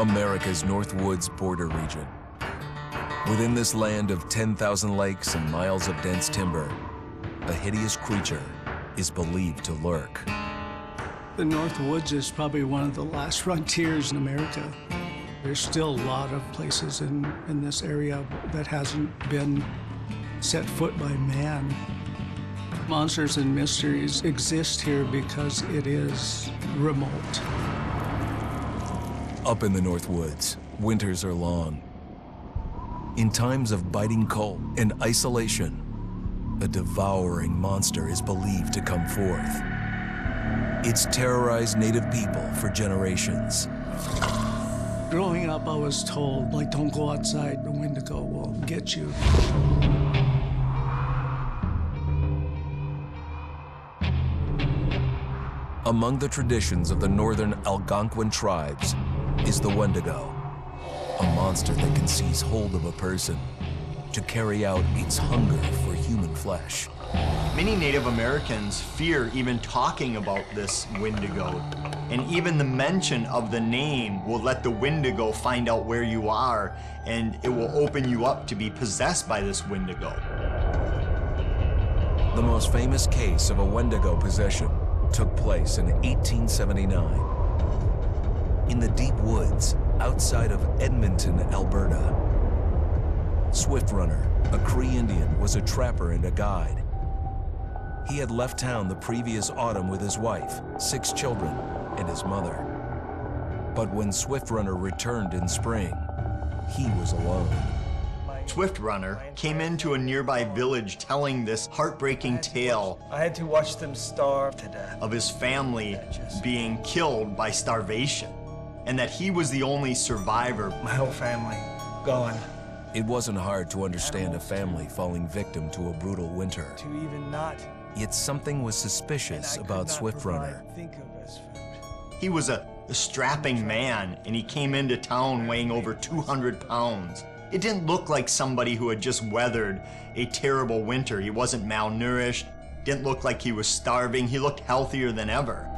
America's North Woods border region. Within this land of 10,000 lakes and miles of dense timber, a hideous creature is believed to lurk. The North Woods is probably one of the last frontiers in America. There's still a lot of places in this area that hasn't been set foot by man. Monsters and mysteries exist here because it is remote. Up in the North Woods, winters are long. In times of biting cold and isolation, a devouring monster is believed to come forth. It's terrorized native people for generations. Growing up, I was told, like, don't go outside, the Wendigo will get you. Among the traditions of the northern Algonquin tribes is the Wendigo, a monster that can seize hold of a person to carry out its hunger for human flesh. Many Native Americans fear even talking about this Wendigo, and even the mention of the name will let the Wendigo find out where you are, and it will open you up to be possessed by this Wendigo. The most famous case of a Wendigo possession took place in 1879 in the deep woods outside of Edmonton, Alberta. Swift Runner, a Cree Indian, was a trapper and a guide. He had left town the previous autumn with his wife, 6 children, and his mother. But when Swift Runner returned in spring, he was alone. Swift Runner came into a nearby village telling this heartbreaking tale. I had to watch them starve to death. Of his family being killed by starvation, and that he was the only survivor. My whole family gone. It wasn't hard to understand a family falling victim to a brutal winter. To even not. Yet something was suspicious about Swift Runner. He was a strapping man, and he came into town weighing over 200 pounds. It didn't look like somebody who had just weathered a terrible winter. He wasn't malnourished, didn't look like he was starving. He looked healthier than ever.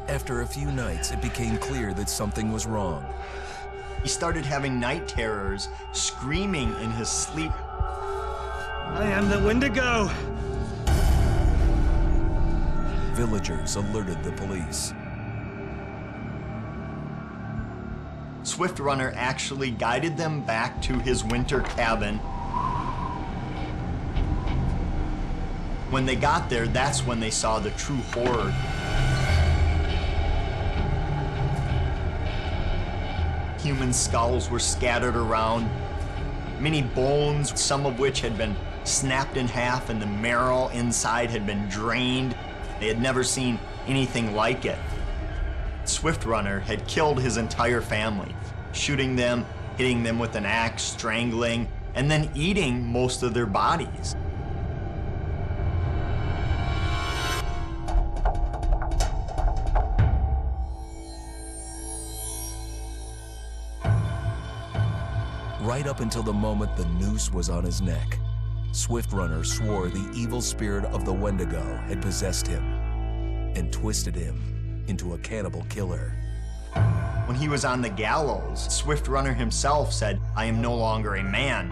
After a few nights, it became clear that something was wrong. He started having night terrors, screaming in his sleep. I am the Wendigo! Villagers alerted the police. Swift Runner actually guided them back to his winter cabin. When they got there, that's when they saw the true horror. Human skulls were scattered around, many bones, some of which had been snapped in half, and the marrow inside had been drained. They had never seen anything like it. Swift Runner had killed his entire family, shooting them, hitting them with an axe, strangling, and then eating most of their bodies. Right up until the moment the noose was on his neck, Swift Runner swore the evil spirit of the Wendigo had possessed him and twisted him into a cannibal killer. When he was on the gallows, Swift Runner himself said, "I am no longer a man.